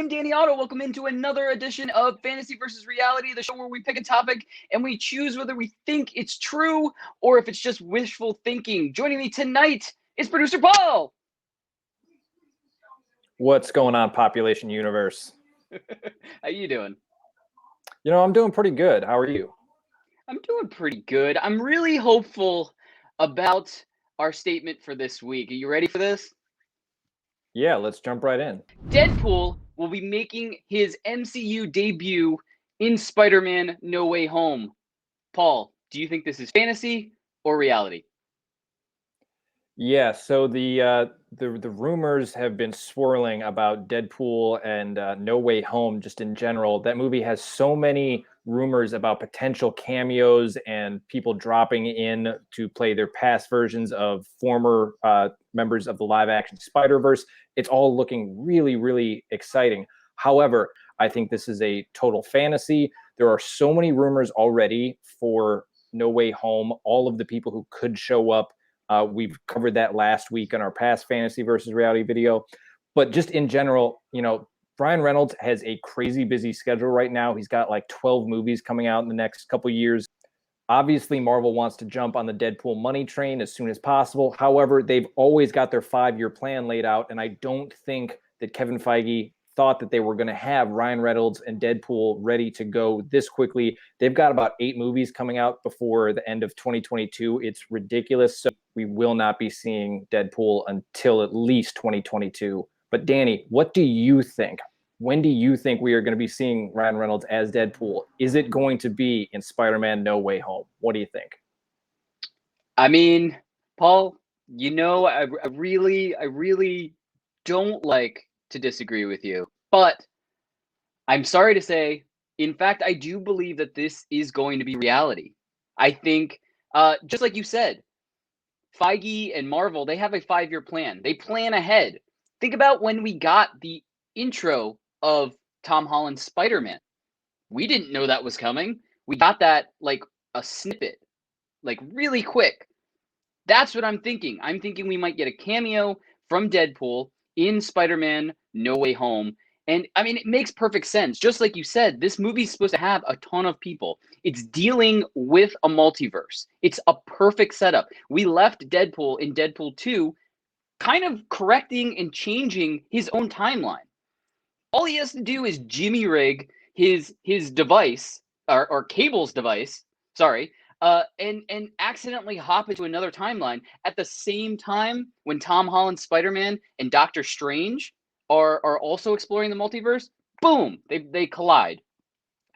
am Danny Otto. Welcome into another edition of Fantasy versus Reality, the show where we pick a topic and we choose whether we think it's true or if it's just wishful thinking. Joining me tonight is producer Paul. What's going on, Population Universe? How you doing? You know, I'm doing pretty good. How are you? I'm doing pretty good. I'm really hopeful about our statement for this week. Are you ready for this? Yeah, let's jump right in. Deadpool will be making his MCU debut in Spider-Man No Way Home. Paul, do you think this is fantasy or reality? Yeah, so the rumors have been swirling about Deadpool and No Way Home just in general. That movie has so many rumors about potential cameos and people dropping in to play their past versions of former members of the live-action Spider-Verse. It's all looking really, really exciting. However, I think this is a total fantasy. There are so many rumors already for No Way Home, all of the people who could show up. We've covered that last week on our past fantasy versus reality video. But just in general, you know, Ryan Reynolds has a crazy busy schedule right now. He's got like 12 movies coming out in the next couple years. Obviously, Marvel wants to jump on the Deadpool money train as soon as possible. However, they've always got their 5-year plan laid out, and I don't think that Kevin Feige thought that they were going to have Ryan Reynolds and Deadpool ready to go this quickly. They've got about 8 movies coming out before the end of 2022. It's ridiculous. So we will not be seeing Deadpool until at least 2022. But Danny, what do you think? When do you think we are going to be seeing Ryan Reynolds as Deadpool? Is it going to be in Spider-Man No Way Home? What do you think? I mean, Paul, you know, I really don't like to disagree with you, but I'm sorry to say, in fact, I do believe that this is going to be reality. I think, just like you said, Feige and Marvel, they have a 5-year plan. They plan ahead. Think about when we got the intro of Tom Holland's Spider-Man. We didn't know that was coming. We got that like a snippet, like really quick. That's what I'm thinking. I'm thinking we might get a cameo from Deadpool in Spider-Man No Way Home. And I mean, it makes perfect sense. Just like you said, this movie's supposed to have a ton of people. It's dealing with a multiverse. It's a perfect setup. We left Deadpool in Deadpool 2 kind of correcting and changing his own timeline. All he has to do is jimmy rig his device or Cable's device, sorry, and accidentally hop into another timeline at the same time when Tom Holland's Spider-Man and Doctor Strange are also exploring the multiverse. Boom, they collide,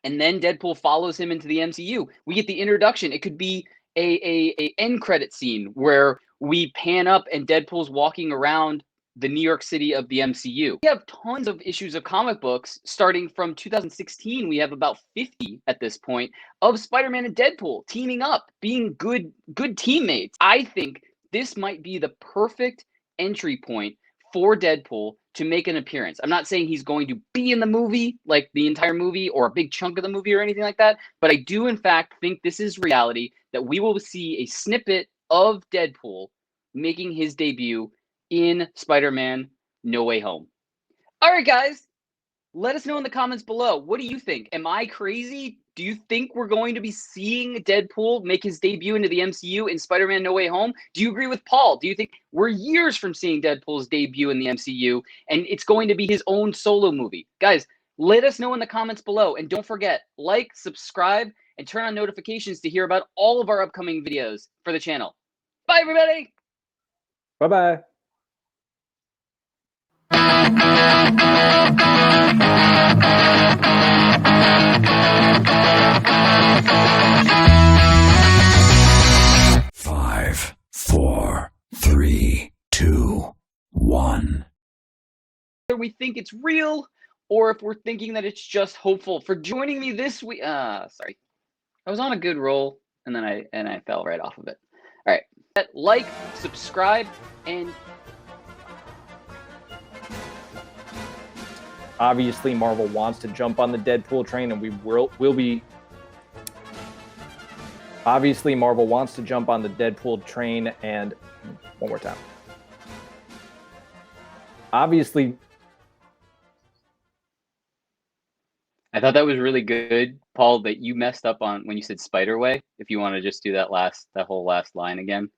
and then Deadpool follows him into the MCU. We get the introduction. It could be a end credit scene where we pan up and Deadpool's walking around the New York City of the MCU. We have tons of issues of comic books starting from 2016. We have about 50 at this point of Spider-Man and Deadpool teaming up, being good teammates. I think this might be the perfect entry point for Deadpool to make an appearance. I'm not saying he's going to be in the movie, like the entire movie or a big chunk of the movie or anything like that, but I do in fact think this is reality, that we will see a snippet of Deadpool making his debut in Spider-Man No Way Home. All right, guys, let us know in the comments below. What do you think? Am I crazy? Do you think we're going to be seeing Deadpool make his debut into the MCU in Spider-Man No Way Home? Do you agree with Paul? Do you think we're years from seeing Deadpool's debut in the MCU and it's going to be his own solo movie? Guys, let us know in the comments below. And don't forget, like, subscribe, and turn on notifications to hear about all of our upcoming videos for the channel. Bye, everybody! Bye-bye. 5, 4, 3, 2, 1. Whether we think it's real or if we're thinking that it's just hopeful. For joining me this week, sorry, I was on a good roll and then I fell right off of it. All right, like, subscribe, and obviously Marvel wants to jump on the Deadpool train, and we will be. Obviously, Marvel wants to jump on the Deadpool train, and one more time. Obviously, I thought that was really good, Paul, that you messed up on when you said Spiderway. If you want to just do that whole last line again.